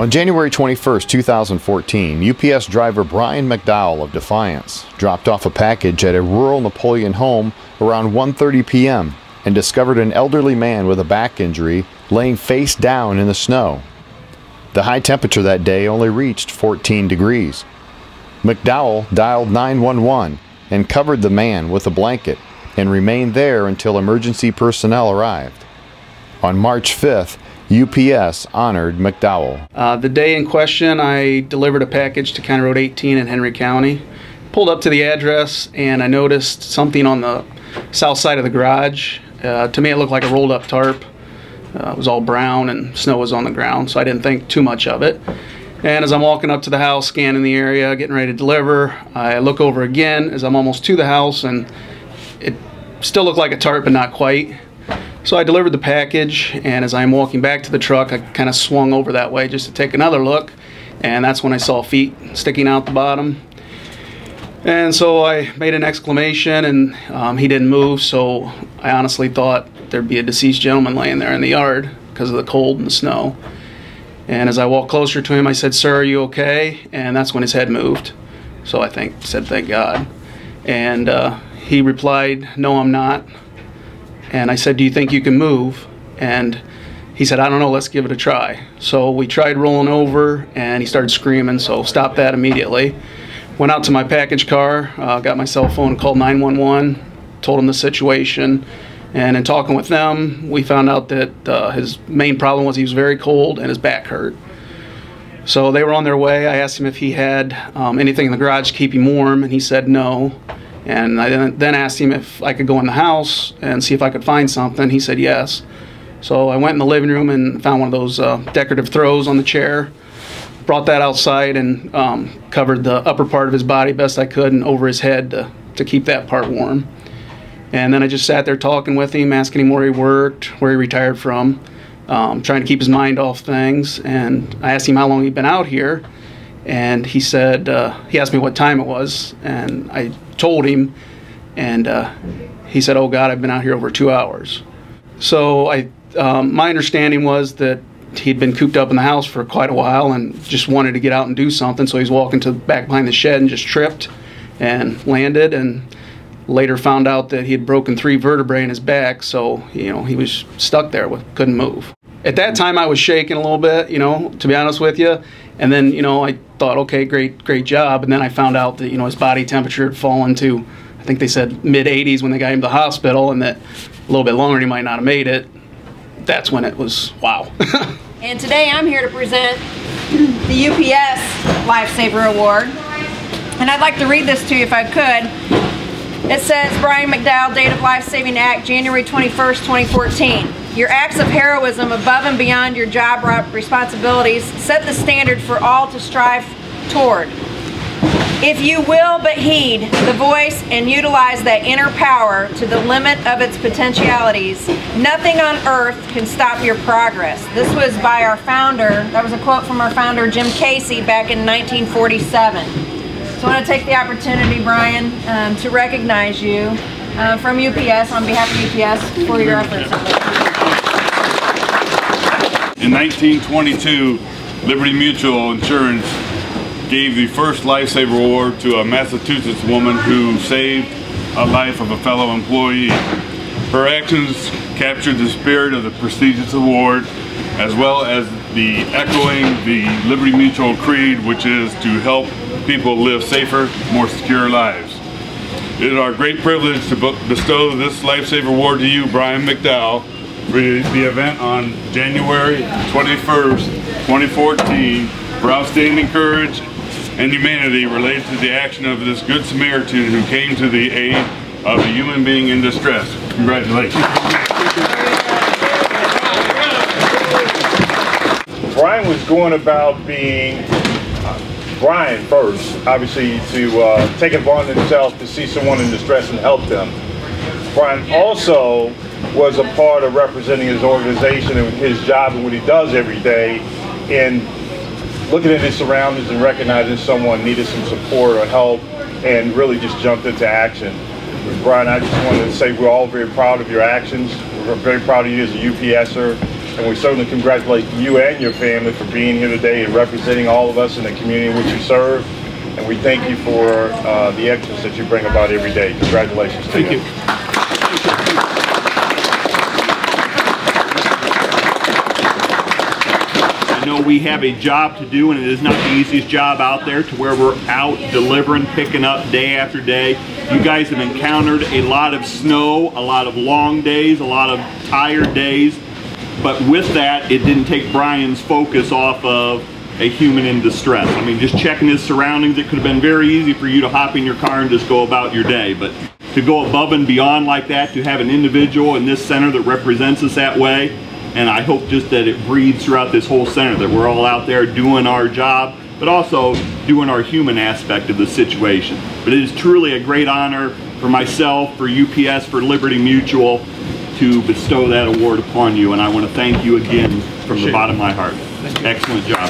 On January 21, 2014, UPS driver Brian McDowell of Defiance dropped off a package at a rural Napoleon home around 1:30 p.m. and discovered an elderly man with a back injury laying face down in the snow. The high temperature that day only reached 14 degrees. McDowell dialed 911 and covered the man with a blanket and remained there until emergency personnel arrived. On March 5th, UPS honored McDowell. The day in question, I delivered a package to County Road 18 in Henry County. Pulled up to the address and I noticed something on the south side of the garage. To me it looked like a rolled up tarp. It was all brown and snow was on the ground, so I didn't think too much of it. And as I'm walking up to the house, scanning the area, getting ready to deliver, I look over again as I'm almost to the house and it still looked like a tarp but not quite. So I delivered the package, and as I'm walking back to the truck, I kind of swung over that way just to take another look, and that's when I saw feet sticking out the bottom. And so I made an exclamation, and he didn't move, so I honestly thought there'd be a deceased gentleman laying there in the yard because of the cold and the snow. And as I walked closer to him, I said, "Sir, are you okay?" And that's when his head moved. So I said, "Thank God." And he replied, "No, I'm not." And I said, "Do you think you can move?" And he said, "I don't know, let's give it a try." So we tried rolling over and he started screaming, so stopped that immediately. Went out to my package car, got my cell phone, called 911, told him the situation. And in talking with them, we found out that his main problem was he was very cold and his back hurt. So they were on their way. I asked him if he had anything in the garage to keep him warm, and he said no. And I then asked him if I could go in the house and see if I could find something. He said yes. So I went in the living room and found one of those decorative throws on the chair. Brought that outside and covered the upper part of his body best I could and over his head to keep that part warm. And then I just sat there talking with him, asking him where he worked, where he retired from, trying to keep his mind off things. And I asked him how long he'd been out here. And he said, he asked me what time it was, and I told him, and he said, "Oh God, I've been out here over 2 hours." So my understanding was that he'd been cooped up in the house for quite a while and just wanted to get out and do something, so he's walking to the back behind the shed and just tripped and landed, and later found out that he had broken 3 vertebrae in his back, so he was stuck there, couldn't move. At that time I was shaking a little bit, to be honest with you. And then, I thought, okay, great job. And then I found out that, his body temperature had fallen to, I think they said mid-80s when they got him to the hospital, and that a little bit longer he might not have made it. That's when it was, wow. And today I'm here to present the UPS Lifesaver Award. And I'd like to read this to you if I could. It says, Brian McDowell, date of life-saving act, January 21st, 2014. Your acts of heroism above and beyond your job responsibilities set the standard for all to strive toward. If you will but heed the voice and utilize that inner power to the limit of its potentialities, nothing on earth can stop your progress. This was by our founder. That was a quote from our founder, Jim Casey, back in 1947. So I want to take the opportunity, Brian, to recognize you from UPS, on behalf of UPS, for your efforts. In 1922, Liberty Mutual Insurance gave the first Lifesaver Award to a Massachusetts woman who saved a life of a fellow employee. Her actions captured the spirit of the prestigious award, as well as the echoing the Liberty Mutual creed, which is to help people live safer, more secure lives. It is our great privilege to bestow this Lifesaver Award to you, Brian McDowell, for the event on January 21st, 2014, for outstanding courage and humanity related to the action of this Good Samaritan who came to the aid of a human being in distress. Congratulations. Brian was going about being Brian first, obviously, to take it upon himself to see someone in distress and help them. Brian also was a part of representing his organization and his job and what he does every day in looking at his surroundings and recognizing someone needed some support or help, and really just jumped into action. Brian, I just wanted to say we're all very proud of your actions. We're very proud of you as a UPSer, And we certainly congratulate you and your family for being here today and representing all of us in the community in which you serve. And we thank you for the excellence that you bring about every day. Congratulations to you. Thank you. I know we have a job to do, and it is not the easiest job out there, to where we're out delivering, picking up day after day. You guys have encountered a lot of snow, a lot of long days, a lot of tired days, but with that, it didn't take Brian's focus off of a human in distress. I mean, just checking his surroundings, it could have been very easy for you to hop in your car and just go about your day, but to go above and beyond like that, to have an individual in this center that represents us that way, and I hope just that it breathes throughout this whole center, that we're all out there doing our job, but also doing our human aspect of the situation. But it is truly a great honor for myself, for UPS, for Liberty Mutual to bestow that award upon you, and I want to thank you again from the bottom of my heart. Excellent job.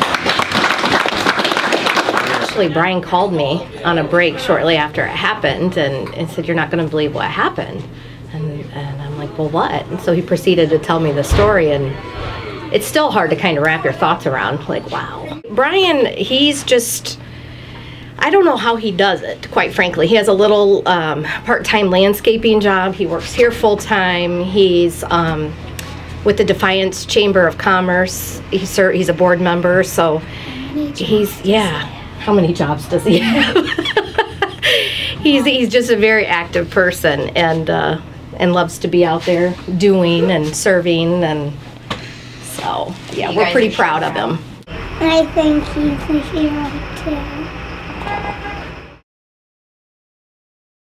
Actually, Brian called me on a break shortly after it happened and said, "You're not going to believe what happened." And I'm like, "Well, what?" And so he proceeded to tell me the story, and it's still hard to kind of wrap your thoughts around, like, wow. Brian, he's just, I don't know how he does it, quite frankly. He has a little part-time landscaping job. He works here full-time. He's with the Defiance Chamber of Commerce. He's a board member, so he's, yeah. How many jobs does he have? He's just a very active person, and loves to be out there doing and serving, and so yeah, we're pretty proud of him. I think he's a hero too.